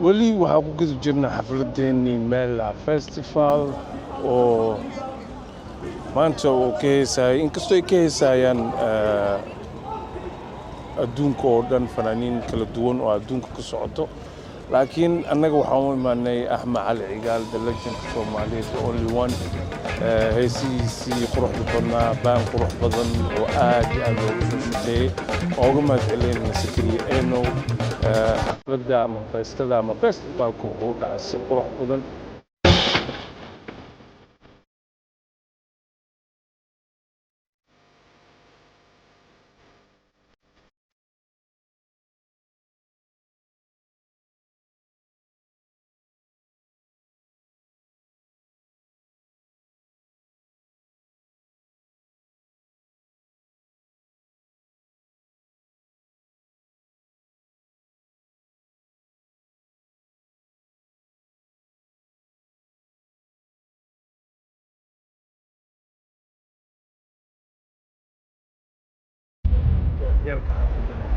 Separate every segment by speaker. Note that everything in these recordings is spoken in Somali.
Speaker 1: weli waxaan ku guda jirnaa xafladeennii Mela Festival oo maanta uu ka heesayay inkastoo ay ka heesayaan adduunka oo dhan fanaaniin kala duwan oo adduunka ka socoto laakiin annaga waxaan u imaanay Axmed Cali Cigaal the legend Soomaaliyeed the only one heesihiisii quruxda badnaa baan qurux badan oo aad iyo aad loogu soo shaqeeyey oo uga mahadcelinayna Sakariya Enow xafladda ama feestada ama festivalka wuxuu dhacay si qurux badan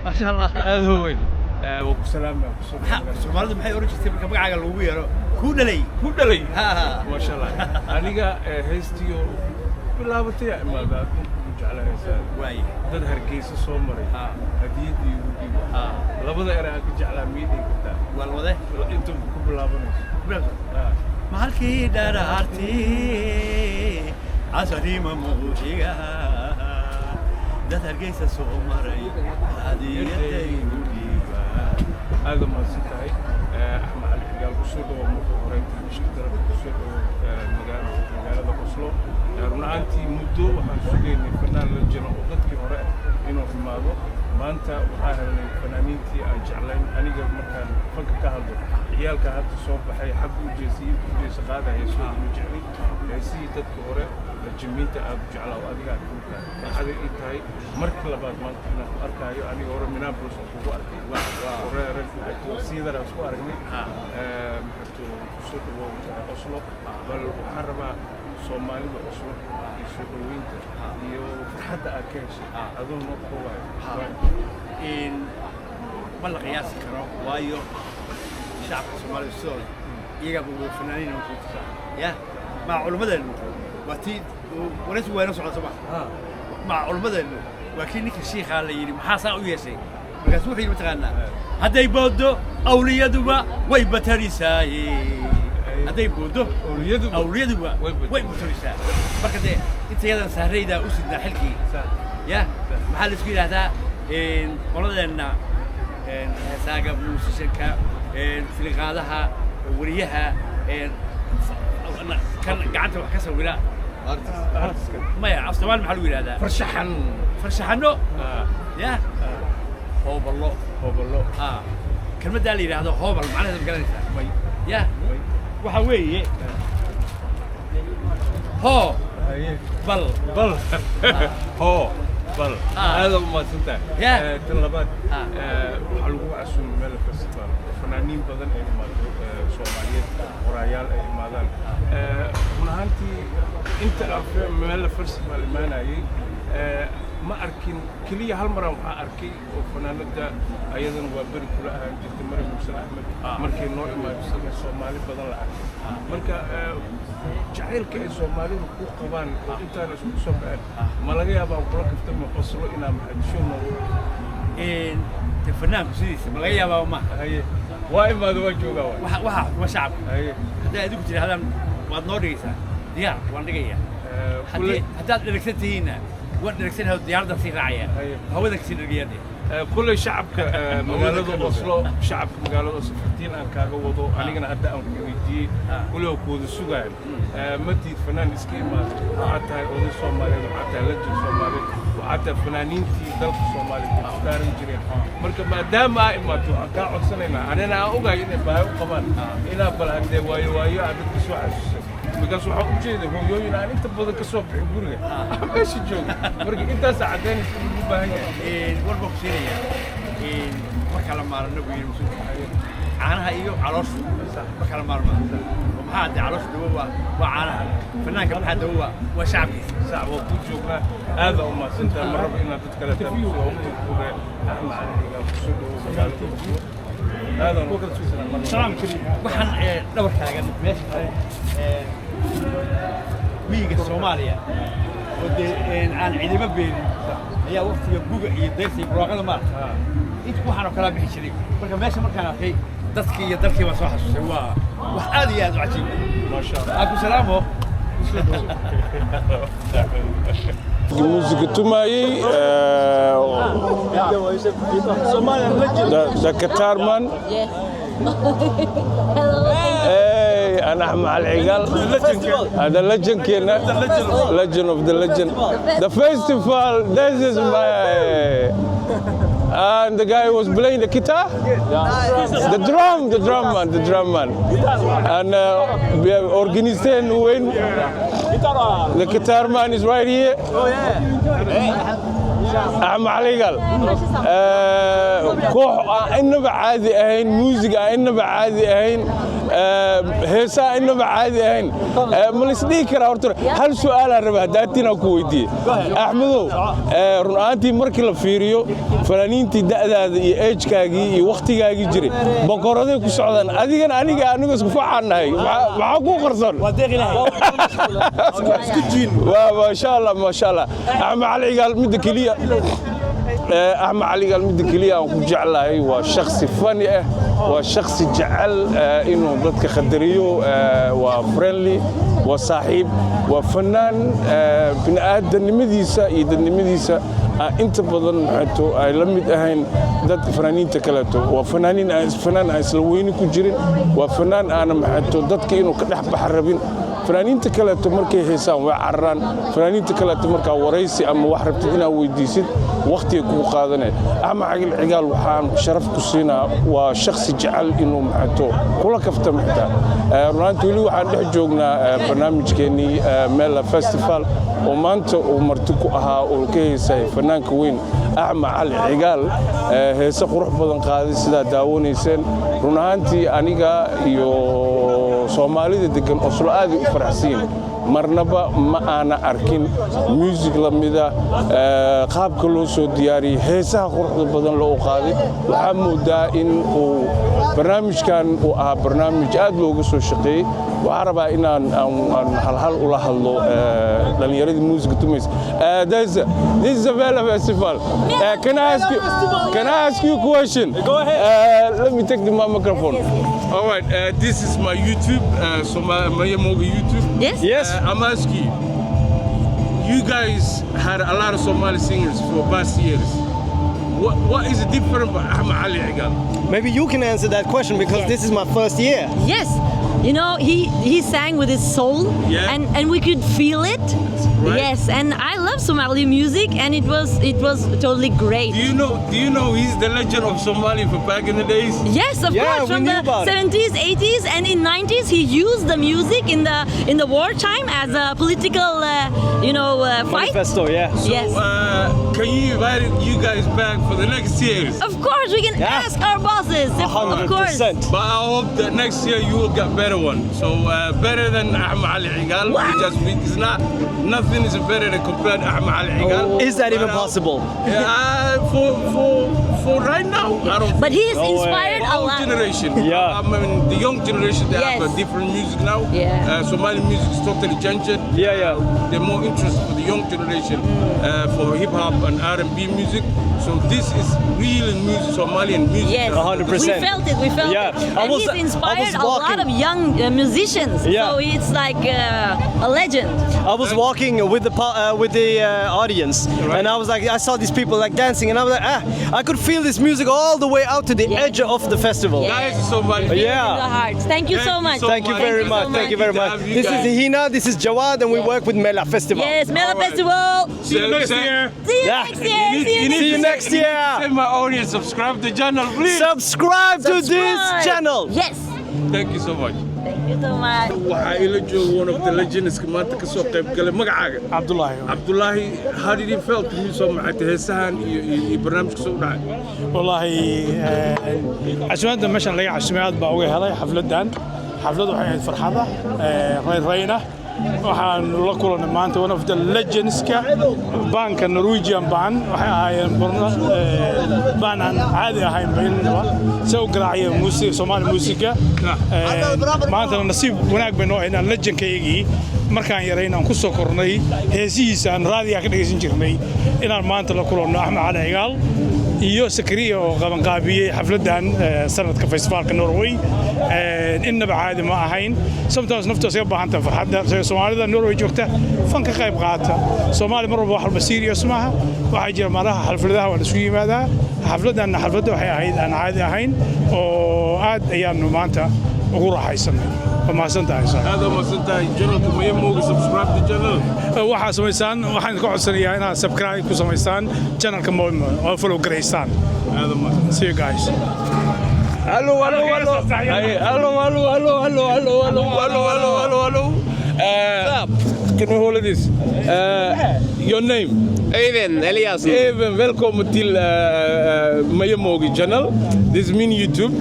Speaker 2: ما شاء الله
Speaker 1: هذا هو وكو سلام
Speaker 2: Soomaalidu maxay oran jirtay marka magacaaga lagu yeero ku dhalay
Speaker 1: ما شاء الله aniga heestiyo bilaabatay imaadad jeclaa heestaa
Speaker 2: waay
Speaker 1: dad hargeysa soo maray hadiyadii ugu dhigay labada eray aan ka jeclaa miidhay kartaa
Speaker 2: walwade
Speaker 1: inta ku bilaabanayso
Speaker 2: ma halkii dharaartii casariima muujiga dad hargeysa soo maray hadiyadii ugu dhigay
Speaker 1: هذا ما سنتهي أحمد علي عقال قصور ومرة قريب مشكلة درب قصور مجال قصلو رنا أنتي مدو وحنسوقين فنان للجنة وقت كهراء إنه في الماضي ما أنت وحاهل الفنانين تي أجعلين أنا قبل مكان فك كهذا عيال كهذا الصوب بحي حبوا جيسي قادة يسوي مجري جيسي تذكره الجميع أجعله وأديها هذا إنتهي مركل بعد ما كنا أركايو أنا ورا منابلس وقوة ورا سيدر أسوأ رجلي محتو سوق وأصله بل وحربا Soomaali cusub iyo suuqweynta iyo farxadda akeesh adoo noqday
Speaker 2: in mal qiyaasi karo waayo shacabka Soomaaliyeed soo iyaga buu fanaaniin u jirtaa ya ma culummadeenu wati walaas weeyna socdo sabah ma culummadeenu laakiin ninka sheekha la yiri maxaa saa u yeeshay markaas wuxuu yiri mataqaanaa haday boodo awliyaduba way batarisaayeen هذا يبودو أولياء وين بتريسها بركة أنت هذا سهريدا أسدنا حلكي يا محل سكيل هذا والله لأن ساقة موسيقى في الغادها وريها كان قعدت وحكسر ولا ما يعرف طبعا محل ولا هذا فرشحنو يا هو بالله كلمة دالي هذا هو بالله معناها بقولها يا وحوي هو بل
Speaker 1: هو بل هذا ما سنتهي طلبات وحلوة عشان ميلا فيستيفال فنانين بدن Soomaaliyeed warayaal ay imaadaan runtii inta afee meel festival imaanayay ma arkin kaliya hal mar waxaan arkay oo fanaanada ayadan waa bari kula ahaan jirtay Maryam Mursal Ahmed markay noo imaadeen Soomaali badan la arkay marka jacaylka ay Soomaalidu ku qabaan intaan isku soo baxay ma laga yaabaa kula kaftama qoslo inaan maxadishono
Speaker 2: الفنان كسيس ما لقى يابا ما
Speaker 1: هي واي ما ذو جوجا
Speaker 2: واحد وشعب هي هذا يدك تري هذا واد نوريسا ديار وان دقيقة حتى دركتي هنا وان دركتي ديار ده في راعية هو ذاك سيد القيادي
Speaker 1: كل شعب مقالة أصله شعب مقالة أصله فتين أن كاغو وضو أنا جنا هدا أم كويتي كله كود السجان متى فنان إسكيما حتى أودي سومالي حتى لجنة سومالي حتى فنانين في دلق الصومالي كارن جرين مركب ما دام ما تو كا عدسنينا أنا أوجا إن بايو كمان إنا بلاد وايو عدد كسوع because waxa u jeeday hooyooyin aan inta badan ka soo bixin guriga meesha jooga markii intaas cadeen u baahan yahay
Speaker 2: warba ku siinaya marka la maarno wiil musuq caanaha iyo calooshu marka la maarmo maxaa hadda calooshu dawo waa caanaha fanaanka maxaa dawo waa shacabkiisa
Speaker 1: shacab oo ku jooga aad u maasanta marraba inaad dad kale tafiyo oo ku ahma aniga ku soo dhawo هذا
Speaker 2: سلام كريم waxaan dhabar taagan meesha miyiga Soomaaliya oo aan ciidamo beenin ayaa waqtiga buga iyo deersay barwaaqada ma inta waxaan kala bixi jiray marka meesha markaan arkay dadkii iyo dalkii baan soo xasuustay waa wax aad iyo aad u cajiib ma sha Allah aku salaamo
Speaker 3: Music Tumai, the guitar man. Hey, أنا أحمد العقال. هذا legend كنا. Legend of the legend. The festival. This is my. And the guy was playing the guitar. The drum man. And we have organization when the guitar man is right here.
Speaker 4: Oh yeah.
Speaker 3: أحمد العقال. كوح إنه بعادي أهين موسيقى إنه بعادي أهين هسا إنه بعادي أهين ملسني كرا أرتر هل سؤال الربع داتنا كويتي أحمدو رناتي مركل فيريو فلانين تدا إيش كاجي وقت كاجي جري بقرة كسعدان أديكن أنا بس كفاحنا هاي معكو خرصان ما شاء الله أحمد العقال مدكلية أحمد علي قال مدة كلية وجعله هو شخص فني وشخص جعل إنه ضدك خدريو وفريندلي وصاحب وفنان بن آدم نمديسة أنت بدن حتى لمد أهين ضد فنانين تكلته وفنانين فنان أسلويني كجرين وفنان أنا حتى ضدك إنه كده بحربين فنانين تكلته مركي حسام وعران فنانين تكلته مركا ورئيسي أما وحربت إنا ويديسد وقتي يكون قادنا أما عقل عقال وحان شرف كسينا وشخص جعل إنه محتو كل كفته محتا رانتو لي وحان دحجوجنا برنامج كني ميلا فيستيفال ومانتو ومرتكو أها والكيسة فنان كوين أحمد علي عقال هيسا قروح بدن قادي سدا داونيسن رنانتي أنيقا يو Soomaalida degan oo soo aad u farxsiin marnaba ma ana arkin music lamida qaabka loo soo diyaariyay heesaha quruxda badan loo qaaday waxa moodaa in uu barnaamijkan uu ahaa barnaamij aad looga soo shaqeeyay waxa rabaa inaan hal ula hadlo dhalinyarada music tumays this is a Vela festival can I ask you a question
Speaker 4: go ahead
Speaker 3: let me take the microphone
Speaker 1: all right this is my YouTube so my YouTube
Speaker 4: yes
Speaker 1: I'm asking you guys had a lot of Somali singers for past years what is different about Ahmad Ali Igal?
Speaker 4: Maybe you can answer that question because this is my first year.
Speaker 5: Yes, you know he sang with his soul, and we could feel it. Right. Yes, and I love Somali music, and it was totally great.
Speaker 1: Do you know he's the legend of Somali from back in the days?
Speaker 5: Yes, of course, from the 70s, 80s, and in 90s he used the music in the wartime as a political, fight.
Speaker 4: Manifesto, yeah.
Speaker 1: So,
Speaker 5: yes.
Speaker 1: Can you invite you guys back for the next years?
Speaker 5: Of course, we can ask our bosses.
Speaker 4: 100%.
Speaker 5: Of course.
Speaker 1: But I hope that next year you will get better one. So better than Ahmad Ali Igal. It's not. Nothing is better than compared to Ahmad Ali Igal.
Speaker 4: Is that even possible?
Speaker 1: For right now, I don't.
Speaker 5: But he has inspired a lot.
Speaker 1: Generation.
Speaker 4: Yeah.
Speaker 1: I mean, the young generation, they have a different music now.
Speaker 5: Yeah.
Speaker 1: Somali music is totally changed.
Speaker 4: Yeah.
Speaker 1: They're more interested for the young generation for hip hop and R&B music. So this is real music, Somalian music.
Speaker 5: Yes.
Speaker 4: 100%.
Speaker 5: We felt it.
Speaker 4: Yeah.
Speaker 5: And he's inspired a lot of young young musicians.
Speaker 4: Yeah.
Speaker 5: So it's like a legend.
Speaker 4: I was walking with the audience, and I was like, I saw these people like dancing, and I was like, I could feel this music all the way out to the
Speaker 5: Yeah.
Speaker 4: edge of the festival.
Speaker 5: Yeah.
Speaker 3: Guys, somebody.
Speaker 5: In the
Speaker 4: Yeah.
Speaker 5: hearts. Thank you so much.
Speaker 4: Thank you very much. Thank you very much. This is Hina. This is Jawad, and we work with Mela Festival.
Speaker 5: Yes, Mela
Speaker 3: right.
Speaker 5: Festival.
Speaker 3: See you next year.
Speaker 5: See you
Speaker 4: Yeah.
Speaker 5: next year.
Speaker 4: See you next year.
Speaker 3: Say my audience, subscribe to the channel, please.
Speaker 4: Subscribe to this
Speaker 5: Subscribe.
Speaker 4: channel.
Speaker 5: Yes.
Speaker 3: Thank you so much.
Speaker 5: Thank you so much.
Speaker 3: waxaa ila jooga one of the legends maanta ka soo qayb galay magacaaga cabdulaahi how did you feel to me soo macatay heesahan iyo barnaamijka soo dhacay
Speaker 6: والله عشمانتا مشان لقى عشمات باوي هلاي حفلتان حفلة waxay ahayd farxada reyrayna waxaan la kulanay maanta one of the legendska banka Norwegian band waxay ahaayeen band aan caadi ahayn baynaba soo garaacay muusiga Soomaali muusiga maanta nasiib wanaag bayno inaan legendkaygii markaan yarayna aan ku soo kornay heesihiisa aan raadiga ka dhageysan jirnay inaan maanta la kulanno Axmed Cali Cigaal iyo Sakariya oo qaban qaabiyay xafladan sanadka festivalka Norway inaba caadi ma ahayn sometimes naftaas ay baahan tahay farxadda Soomaalida Norway joogta fanka qayb qaata Soomaali mar walba wax walba serious maaha waxa jira malaha xafladaha waa isku yimaadaa xafladan xafladda waxay ahayd aan caadi ahayn oo aad ayaanu maanta ugu raaxaysanay ma santahay
Speaker 3: aad ma santahay channelka ma mooga subscribe to channel
Speaker 6: waxaa samaysaan waxaan ka codsanayaa inaad subscribe ku samaysaan channelka Moimo oo follow gareysaan
Speaker 3: aad ma
Speaker 6: see you guys
Speaker 3: hello can we hold this your name
Speaker 7: Even Elias.
Speaker 3: Even welcome to Maya Mogi channel. This is mean YouTube.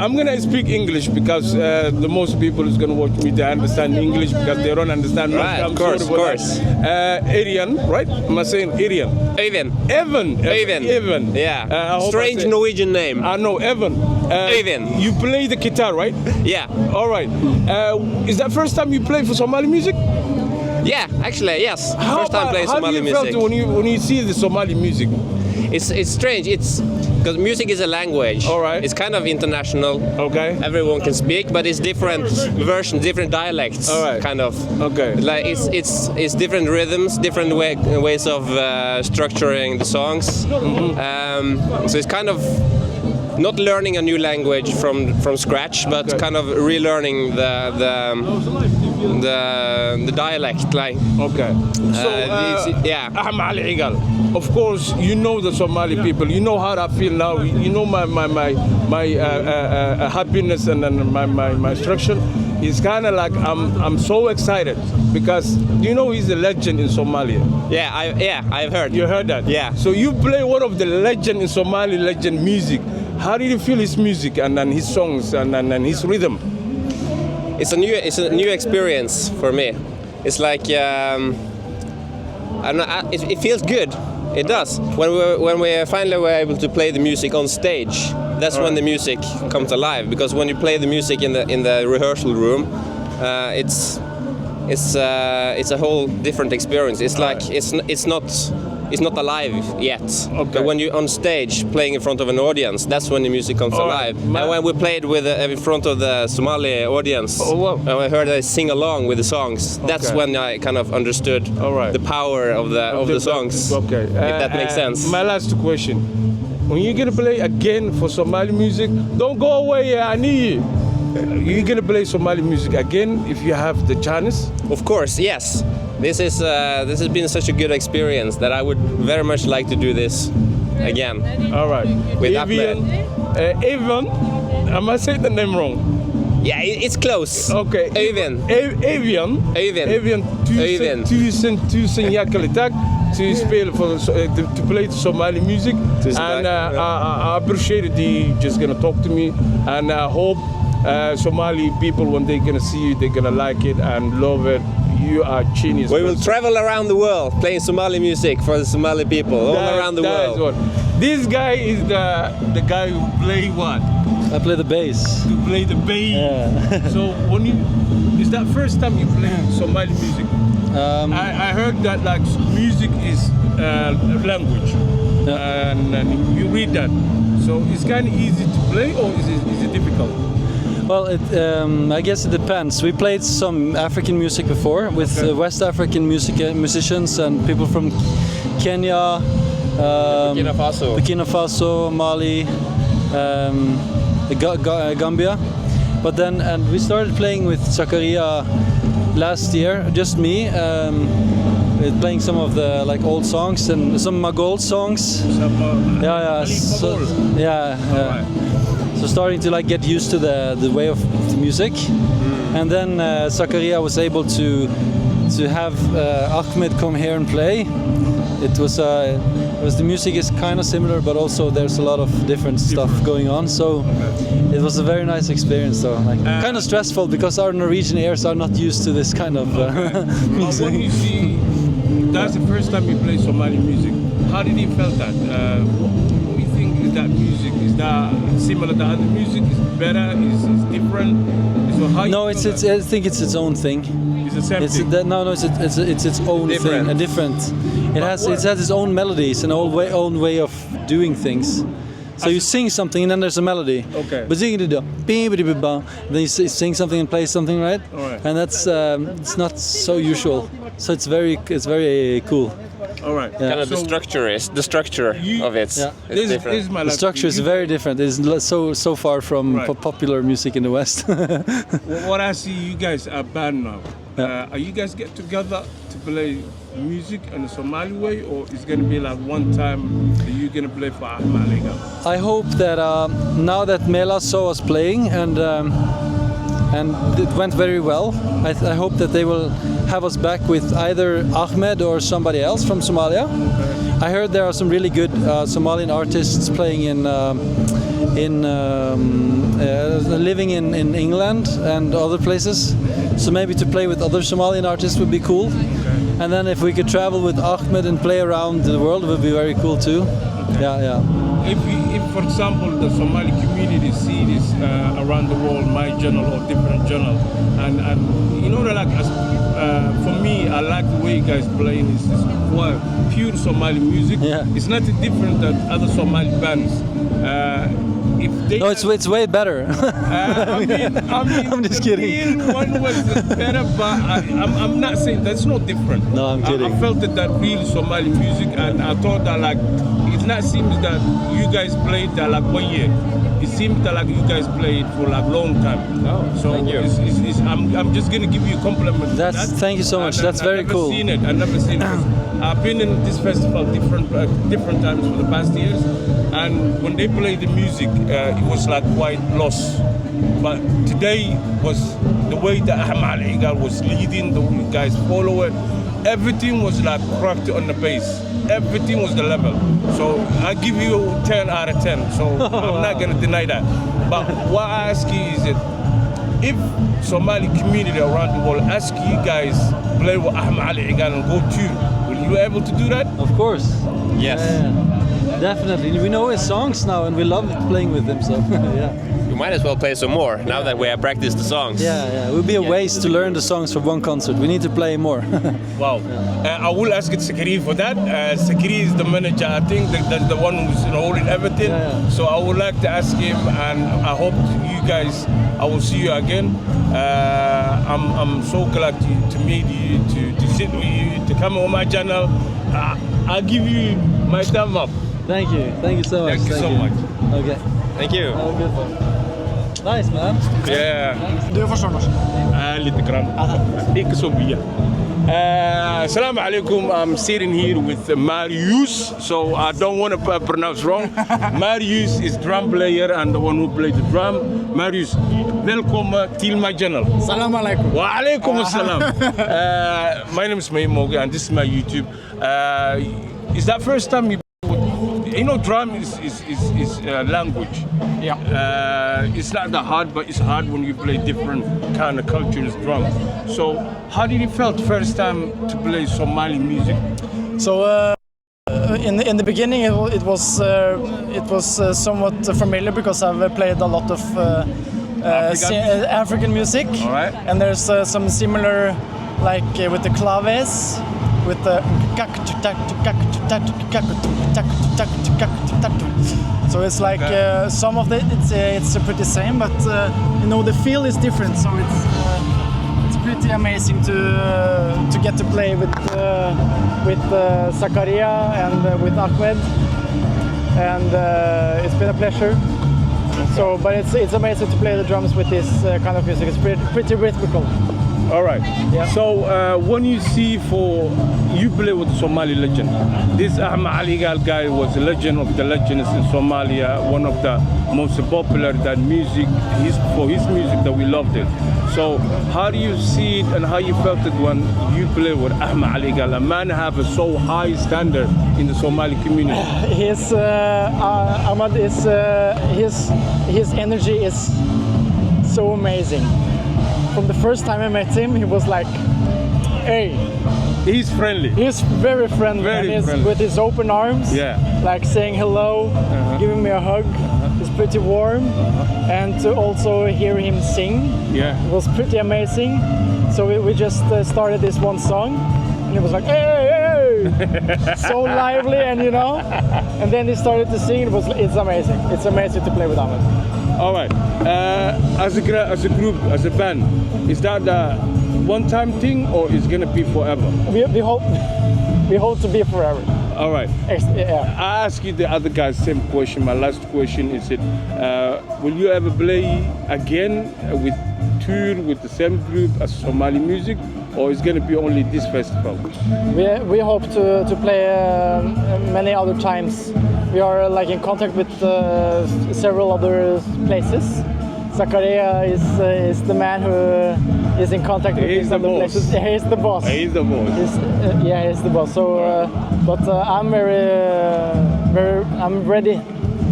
Speaker 3: I'm gonna speak English because the most people is gonna watch me to understand English because they don't understand.
Speaker 7: Right,
Speaker 3: I'm
Speaker 7: of course,
Speaker 3: sorry
Speaker 7: of
Speaker 3: about that. Arian, right? Am I saying Arian?
Speaker 7: Evan.
Speaker 3: Evan.
Speaker 7: Yeah.
Speaker 3: I hope I
Speaker 7: Strange
Speaker 3: say-
Speaker 7: Norwegian name.
Speaker 3: I know Evan.
Speaker 7: Evan.
Speaker 3: You play the guitar, right?
Speaker 7: Yeah.
Speaker 3: All right. Is that first time you play for Somali music?
Speaker 7: Yeah, actually, yes. First time playing
Speaker 3: how
Speaker 7: Somali
Speaker 3: do you felt
Speaker 7: music.
Speaker 3: when you see the Somali music?
Speaker 7: It's strange. It's because music is a language.
Speaker 3: All right.
Speaker 7: It's kind of international.
Speaker 3: Okay.
Speaker 7: Everyone can speak, but it's different versions, different dialects.
Speaker 3: All right.
Speaker 7: Kind of.
Speaker 3: Okay.
Speaker 7: Like it's different rhythms, different ways of structuring the songs. So it's kind of not learning a new language from scratch, but
Speaker 3: Okay.
Speaker 7: kind of relearning the dialect. Like
Speaker 3: Okay. So,
Speaker 7: yeah.
Speaker 3: Ahmed Ali Cigaal, of course, you know the Somali people. You know how I feel now. You know my happiness and my instruction. It's kind of like I'm so excited because you know he's a legend in Somalia.
Speaker 7: Yeah, I've heard.
Speaker 3: You heard that?
Speaker 7: Yeah.
Speaker 3: So you play one of the legend in Somali legend music. How did you feel his music and his songs and his rhythm?
Speaker 7: It's a new experience for me. It's like it feels good. It does. When we finally were able to play the music on stage, that's when the music comes alive. Because when you play the music in the rehearsal room, it's a whole different experience. It's like it's not alive yet.
Speaker 3: Okay.
Speaker 7: But when you're on stage playing in front of an audience, that's when the music comes
Speaker 3: All right.
Speaker 7: alive. And when we played with in front of the Somali audience,
Speaker 3: Oh, wow.
Speaker 7: and I heard they sing along with the songs, that's
Speaker 3: Okay.
Speaker 7: when I kind of understood
Speaker 3: All right.
Speaker 7: the power of the songs.
Speaker 3: Okay.
Speaker 7: If that makes sense.
Speaker 3: My last question. When you're gonna play again for Somali music, don't go away, I need you. You're gonna play Somali music again if you have the chance?
Speaker 7: Of course, yes. This has been such a good experience that I would very much like to do this again.
Speaker 3: All right.
Speaker 7: With that
Speaker 3: Evan, I must say the name wrong.
Speaker 7: Yeah, it's close.
Speaker 3: Okay.
Speaker 7: Evan.
Speaker 3: Evian.
Speaker 7: Evian.
Speaker 3: Tusen hjärtligt tack to spela for to play the Somali music. And I appreciate it. You just gonna talk to me, and I hope Somali people when they're gonna see you, they're gonna like it and love it. You are genius.
Speaker 7: We will travel around the world playing Somali music for the Somali people all around the
Speaker 3: That is
Speaker 7: world.
Speaker 3: what. This guy is the guy who play what?
Speaker 4: I play the bass.
Speaker 3: To play the bass.
Speaker 4: Yeah.
Speaker 3: So when is that first time you play Somali music? I heard that like music is language, and you read that. So it's kind of easy to play, or is it difficult?
Speaker 8: Well, I guess it depends. We played some African music before with West African musicians and people from Kenya, Burkina Faso, Mali, Gambia. But then, and we started playing with Zakaria last year, just me, playing some of the like old songs and some Magol songs. So starting to like get used to the way of the music, and then Zakaria was able to have Ahmed come here and play. It was the music is kind of similar, but also there's a lot of different stuff going on. So it was a very nice experience, though. Like kind of stressful because our Norwegian ears are not used to this kind of music.
Speaker 1: When you see, that's the first time you play Somali music. How did you feel that? What do you think is that music? Is that similar to other music? Is it better? Is it different? So how
Speaker 8: No, I think it's its own thing.
Speaker 1: It's the same thing.
Speaker 8: It's its own thing, a different. It has its own melodies and own way of doing things. So you sing something and then there's a melody.
Speaker 1: Okay.
Speaker 8: But then you sing something and play something, right?
Speaker 1: Alright.
Speaker 8: And that's it's not so usual. So it's very cool.
Speaker 1: All right.
Speaker 8: Yeah.
Speaker 7: Kind of the structure of it.
Speaker 8: Yeah.
Speaker 7: It's different.
Speaker 8: The structure is very different. It's so far from popular music in the West.
Speaker 1: What I see, you guys are a band now.
Speaker 8: Yeah.
Speaker 1: Are you guys get together to play music in the Somali way, or is going to be like one time that you're going to play for Ahmed Aligal?
Speaker 8: I hope that now that Mela saw us playing and it went very well, I hope that they will have us back with either Ahmed or somebody else from Somalia. I heard there are some really good Somalian artists playing living in England and other places. So maybe to play with other Somalian artists would be cool. And then if we could travel with Ahmed and play around the world, it would be very cool too. Yeah.
Speaker 1: If for example, the Somali community see this around the world, my journal or different journal, and you know, like for me, I like the way you guys playing. It's quite pure Somali music.
Speaker 8: Yeah.
Speaker 1: It's nothing different than other Somali bands.
Speaker 8: It's way better.
Speaker 1: I mean,
Speaker 8: I'm just kidding.
Speaker 1: One was better, but I'm not saying that's no different.
Speaker 8: No, I'm kidding.
Speaker 1: I felt that real Somali music, and I thought that like it not seems that you guys played that like 1 year. It seems that like you guys played for like long time.
Speaker 7: Oh,
Speaker 1: so
Speaker 7: thank you.
Speaker 1: I'm just gonna give you a compliment.
Speaker 8: Thank you so much. That's very cool.
Speaker 1: I've never seen it. I've been in this festival different times for the past years, and when they play the music, it was like quite lost. But today was the way that Ahmed Aligal was leading, the guys follow it. Everything was like cracked on the bass. Everything was the level. So I give you 10 out of 10. So I'm not gonna deny that. But what I ask you is that if Somali community around the world ask you guys play with Ahmed Aligal and go tour, will you be able to do that?
Speaker 8: Of course.
Speaker 7: Yes.
Speaker 8: Yeah, definitely. We know his songs now and we love playing with him. So yeah.
Speaker 7: You might as well play some more now that we have practiced the songs.
Speaker 8: Yeah. It would be a waste to learn the songs for one concert. We need to play more.
Speaker 1: Wow. I will ask Sakari for that. Sakari is the manager. I think that's the one who's holding everything.
Speaker 8: Yeah.
Speaker 1: So I would like to ask him, and I hope you guys, I will see you again. I'm so glad to meet you, to sit with you, to come on my channel. I'll give you my thumb up.
Speaker 8: Thank you so much.
Speaker 1: Thank you so much.
Speaker 8: Okay.
Speaker 7: Thank you.
Speaker 8: Have a good one. Nice, man.
Speaker 1: Yeah.
Speaker 9: Du förstår nog.
Speaker 1: Lite grann. Ikke så mye. Assalamu alaikum. I'm sitting here with Marius, so I don't want to pronounce wrong. Marius is drum player and the one who played the drum. Marius, welcome till my channel.
Speaker 9: Salam alaikum.
Speaker 1: Wa alaikum assalam. My name is Mogi and this is my YouTube. Is that first time you know, drum is language.
Speaker 9: Yeah.
Speaker 1: It's not that hard, but it's hard when you play different kind of cultures drum. So, how did you felt first time to play Somali music?
Speaker 9: So in the beginning it was somewhat familiar because I've played a lot of African music.
Speaker 1: All right.
Speaker 9: And there's some similar, like with the claves, with the so it's like some of it's pretty same, but you know the feel is different. So it's pretty amazing to get to play with Zakaria and with Ahmed, and it's been a pleasure. So, but it's amazing to play the drums with this kind of music. It's pretty rhythmical.
Speaker 3: All right.
Speaker 9: Yeah.
Speaker 3: So when you see you play with the Somali legend, this Ahmed Ali Gal guy was a legend of the legends in Somalia, one of the most popular that music, for his music that we loved it. So how do you see it and how you felt it when you play with Ahmed Ali Gal, a man have a so high standard in the Somali community?
Speaker 9: Ahmed is his energy is so amazing. From the first time I met him, he was like, hey.
Speaker 3: He's friendly.
Speaker 9: He's very friendly.
Speaker 3: Very friendly.
Speaker 9: With his open arms, like saying hello, giving me a hug. It's pretty warm. And to also hear him sing, it was pretty amazing. So we just started this one song, and it was like, hey, so lively, and you know. And then he started to sing. It's amazing. It's amazing to play with Ahmed.
Speaker 3: All right. As a group, as a band, is that a one-time thing or is gonna be forever?
Speaker 9: We hope to be forever.
Speaker 3: All right.
Speaker 9: Yeah.
Speaker 3: I ask you the other guys same question. My last question is will you ever play again tour with the same group as Somali music, or is gonna be only this festival?
Speaker 9: We hope to play many other times. We are like in contact with several other places. Zakaria is the man who is in contact with these other places. He's the boss.
Speaker 3: He's the boss.
Speaker 9: He's the boss. So, but I'm I'm ready.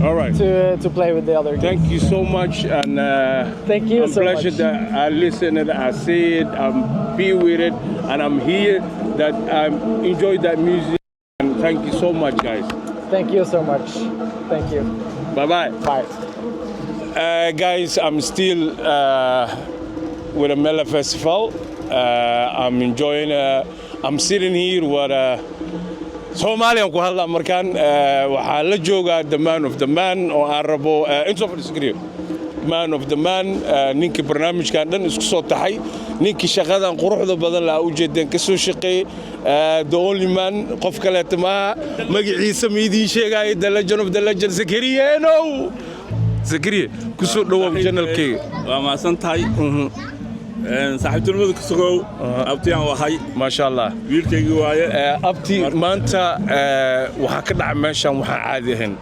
Speaker 3: All right.
Speaker 9: To play with the other guys.
Speaker 3: Thank you so much, and
Speaker 9: thank you so much.
Speaker 3: Pleasure that I listen and I see it, I'm be with it, and I'm here that I enjoy that music. And thank you so much, guys.
Speaker 9: Thank you so much. Thank you.
Speaker 3: Bye-bye.
Speaker 9: Bye.
Speaker 3: Guys, I'm still with the Mela Festival. I'm enjoying. I'm sitting here with Somalian ku hadla markaan waxaa la joogaa the man of the man oo aan rabo inta fadhiiskriyo man of the man ninkii barnaamijkan dhan isku soo taxay ninkii shaqadan quruxda badan la u jeedeen ka soo shaqeeyay the only man qof kale tama magaciisa miidii sheegay the legend of the legend Zakaria no Zakaria ku soo dhawow channelkayga
Speaker 10: waa maasan tahay saaxiibtinimada ku sugow abtiyaan wahay
Speaker 3: ma sha Allah
Speaker 10: wiilkaygu waaye
Speaker 3: abti maanta waxa ka dhacay meeshan waxa caadi ahayn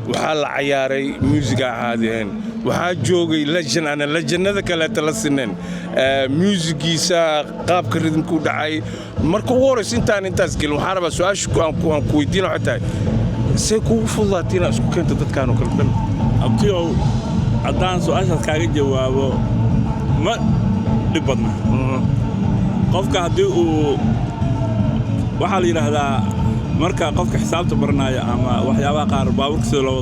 Speaker 3: waxa la ciyaaray musiga caadi ahayn waxa joogay legend ana legendada kale tala sineen musigiisa qaabka ridmku dhacay marka ugu horeysa intaas gelin waxa rabaa su'aasha aan ku weydiin waxa tahay see kugu fududaatina isku keento dadkaan oo kale dhan
Speaker 10: abtiyo haddaan su'aashaas kaaga jawaabo ma dhib badna qofka haddii uu waxaa la yidhaahdaa marka qofka xisaabta baranaya ama waxyaabaha qaar baaburka sida loo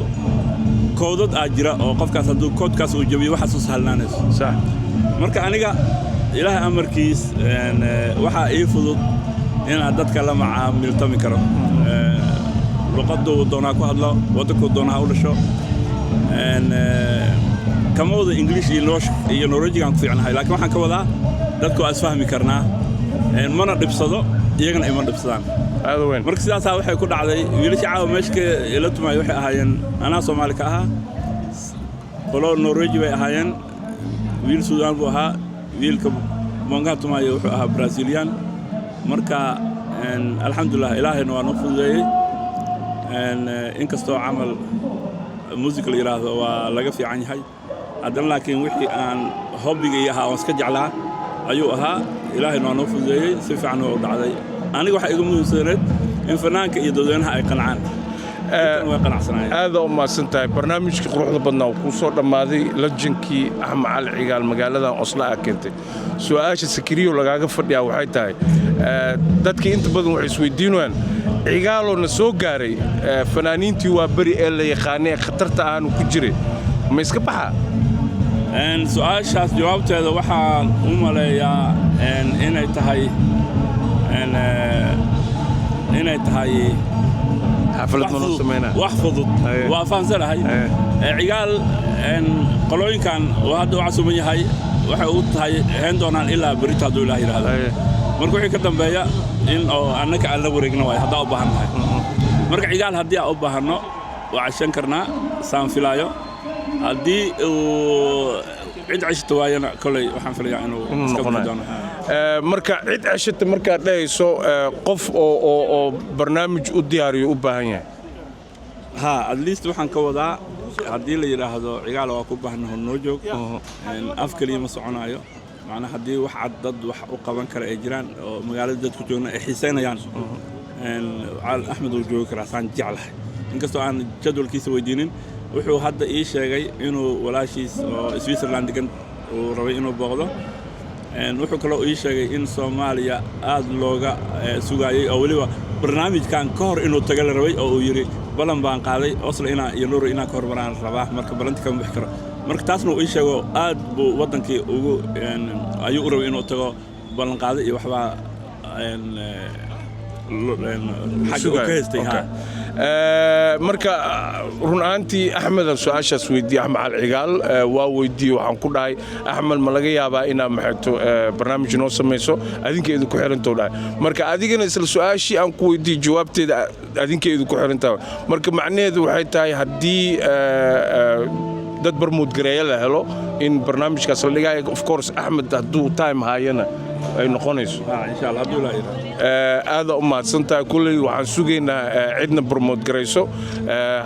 Speaker 10: koodad jira oo qofkaas hadduu koodkaas uu jabiyo waxa soo sahlanaanayso
Speaker 3: sax
Speaker 10: marka aniga ilaahay amarkiis waxa ii fudud inaan dadka la macaamiltami karo luqaddu doonaa ku hadlo waddanku doonaa u dhasho kama wada English iyo Norwegian ku fiicnahay laakiin waxaan ka wadaa dadku is fahmi karnaa mana dhibsado iyagana ima dhibsadaan
Speaker 3: aad weyn
Speaker 10: marka sidaas waxay ku dhacday wiilasha caawa meeshka ila tumay waxay ahaayeen anaa Soomaali ka ahaa qolo Norwegian way ahaayeen wiil Suudaan buu ahaa wiilka monga tumay wuxuu ahaa Brazilian marka alxamdulillah ilaahayna waa noo fududeeyay inkastoo camal musical yiraahdo waa laga fiican yahay haddana laakiin wixii aan hobbiga ahaa oo iska jeclaa ayuu ahaa ilaahayna waa noo fududeeyay si fiican oo dhacday aniga waxa igu muhiimsanayd in fanaanka iyo dadweynaha ay qancaan way qanacsanaayeen
Speaker 3: aad oo maasantahay barnaamijka quruxda badnaa oo ku soo dhamaaday legendkii Ahmed Ali Cigaal magaaladan Oslo keentay su'aasha Zakaria lagaaga fadhiyaa waxay tahay dadka inta badan waxay isweydiinayaan Cigaalo na soo gaaray fanaaniintii waa bari ee la yaqaanay khatarta aanu ku jiray ma iska baxa
Speaker 10: su'aashaas jawaabteeda waxaan u maleeyaa inay tahay inay tahay
Speaker 3: xaflad ma noo sameynaa
Speaker 10: wax fudud waa fahansanahay cigaal qolooyinkan oo hadda u casuuman yahay waxay u tahay heen doonaan ilaa berito hadduu ilaah yidhaahdo marka wixii ka dambeeya in oo annaka aan la wareegno waay haddaa u baahannahay marka cigaal haddii aan u baahanno waa cashan karnaa saan filaayo haddii uu cid ceshata waayana koley waxaan filayaa inuu iska bixi doono
Speaker 3: marka cid ceshata markaad dhahayso qof oo barnaamij u diyaariyo u baahan yahay
Speaker 10: ha at least waxaan ka wadaa haddii la yidhaahdo cigaal waa ku baahnaho noo joog af keliya ma soconaayo macnaa haddii wax cad dad wax u qaban kara ay jiraan oo magaalada dadku joogna ay xiisaynayaan axmed uu joogi karaa saan jeclahay inkastoo aan jadwalkiisa weydiinin wuxuu hadda ii sheegay inuu walaashiis oo Switzerland degan uu rabay inuu booqdo wuxuu kaloo ii sheegay in Soomaaliya aad looga sugaayay oo waliba barnaamijkan ka hor inuu tagal rabay oo uu yiri balan baan qaaday Oslo iyo Nuur inaan ka hormaraan rabaa marka balanti kama bixi karo marka taasna uu ii sheego aad buu wadankii ugu ayuu u rabay inuu tago balan qaaday iyo waxba
Speaker 3: marka run ahaantii axmed su-aashaas weydiiyey axmed cali cigaal waa weydiiyey waxaan ku dhahay axmed ma laga yaabaa inaad maxayto barnaamij noo samayso adinka idinku xirantou dhahay marka adigana isla su-aashii aan ku weydiiyey jawaabteeda adinka idinku xirantahay marka macnaheedu waxay tahay haddii dad barmuud gareeya la helo in barnaamijkaas la dhigayo of course axmed hadduu time haayana ay noqonayso
Speaker 10: insha Allah hadduu la yiraahdo
Speaker 3: aada u mahadsantahay kulley waxaan sugaynaa cidna barmood garayso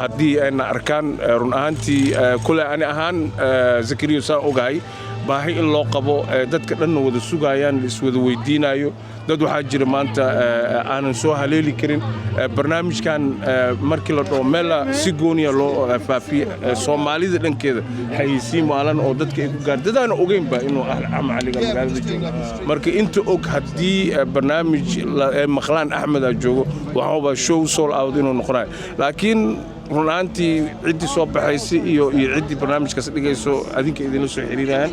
Speaker 3: haddii ayna arkaan run ahaantii kulley ani ahaan Zakariya saan ogahay baahi in loo qabo dadka dhanna wada sugayaan la iswada weydiinayo dad waxaa jira maanta aanan soo haleeli karin barnaamijkan markii la dhaho meela si gooniya loo faafiye soomaalida dhankeeda xayeysiin maalan oo dadka ay ku gaar dadaana ogeynba inuu axmed caliga magaalada joogo marka inta og haddii barnaamij maqlaan axmed aa joogo waxaaba show soul out inuu noqonayo laakiin run ahaantii ciddii soo baxaysay iyo ciddii barnaamijkaas dhigayso adinka idinla soo xiriirayaan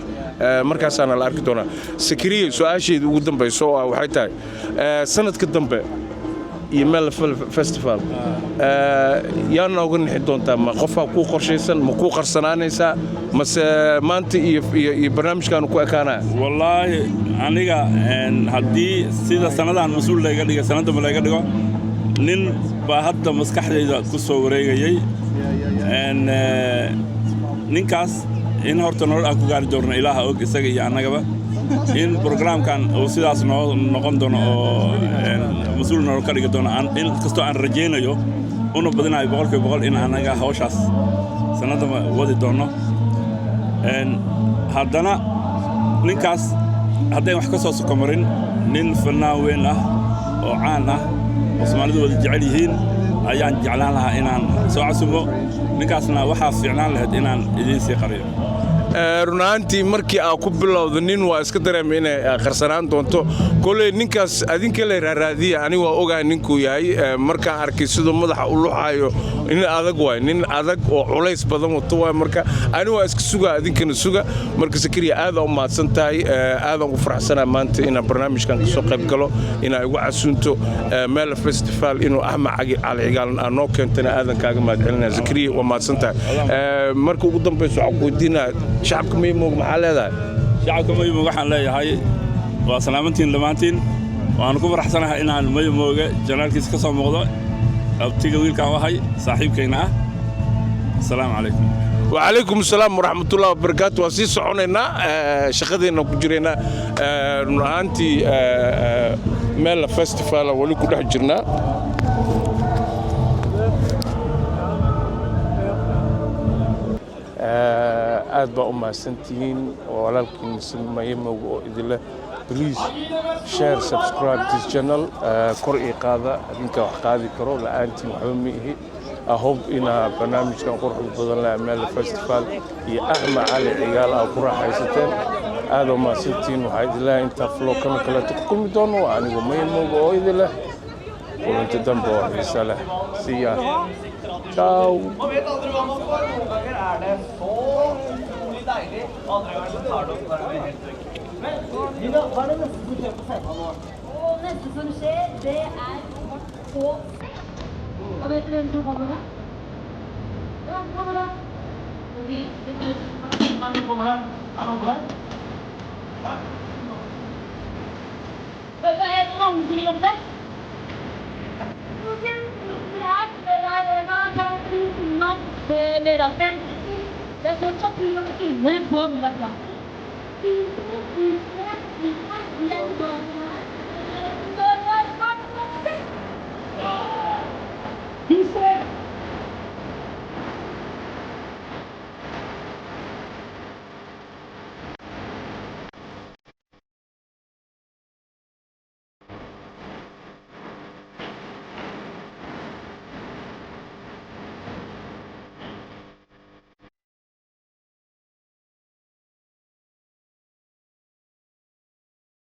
Speaker 3: markaasaana la arki doonaa Zakariya su-aasheeda ugu dambayso waxay tahay sanadka dambe iyo meel festival yaa nooga nixi doontaa ma qofaa kuu qorshaysan ma kuu qarsanaanaysaa mase maanta iyo barnaamijkaanu ku ekaanaya
Speaker 10: wallaahi aniga haddii sida sanadaan mas-uul layga dhiga sanadamba layga dhigo nin baa hadda maskaxdayda ku soo wareegayay ninkaas in horta nolol aan ku gaari doonno ilaaha og isaga iyo annagaba in programkan uu sidaas noo noqon doono oo mas-uul nolol ka dhigi doono in kastoo aan rajaynayo una badinayo 100% in annaga hawshaas sanadama wadi doonno haddana ninkaas haddayn wax ka soo sokomarin nin fannaan weyn ah oo caan ah oo Soomaalidu wada jecel yihiin ayaan jeclaan lahaa inaan soo casumo ninkaasna waxaa fiicnaan lahayd inaan idiin sii qariyo
Speaker 3: run ahaantii markii aa ku bilowda nin waa iska dareema inay qarsanaan doonto koley ninkaas adinka la raaraadiya aniga waa ogahay ninkuu yahay markaan arkay siduu madaxa u luxayo nin adag waay nin adag oo culays badan wato waay marka ani waa iska sugaa adinkana suga marka Zakariya aad u mahadsan tahay aad ugu faraxsanahay maanta inaan barnaamijkan ka soo qayb galo inaan igu casuunto meel festival inuu axmed cali cigaal aan noo keentana aadan kaaga mahadcelinaya Zakariya waa mahadsan tahay marka ugu dambayso waxaan ku weydiinaa shacabka Maymoog maxaa leedahay
Speaker 10: shacabka Maymoog waxaan leeyahay waa salaamantiin dhamaantiin waan ku faraxsanahay inaan Maymooga janaalkiisa ka soo muuqdo abtiga wiilkaan wahay saaxiibkayna ah assalaamu calaykum
Speaker 3: وعليكم السلام ورحمة الله وبركاته وسي سعونينا شقدينا كجرينا أنتي مال فيستيفال ولي كل حجرنا aad baa u mahadsantihiin walaalkiin Maymoog idile please share subscribe this channel kor ii qaada adinka wax qaadi karo la'aantiin waxba ma ihi I hope ina barnaamijkan quruxda badan la meel festival iyo axmed cali cigaal aa ku raaxaysateen aad u mahadsantihiin waxaa idilaa inta flow kana kale ku kulmi doono anigu Maymoog oo idile kulanti dambe oo xiiso leh see ya ciao
Speaker 11: Neste som skjer, det er Thank you.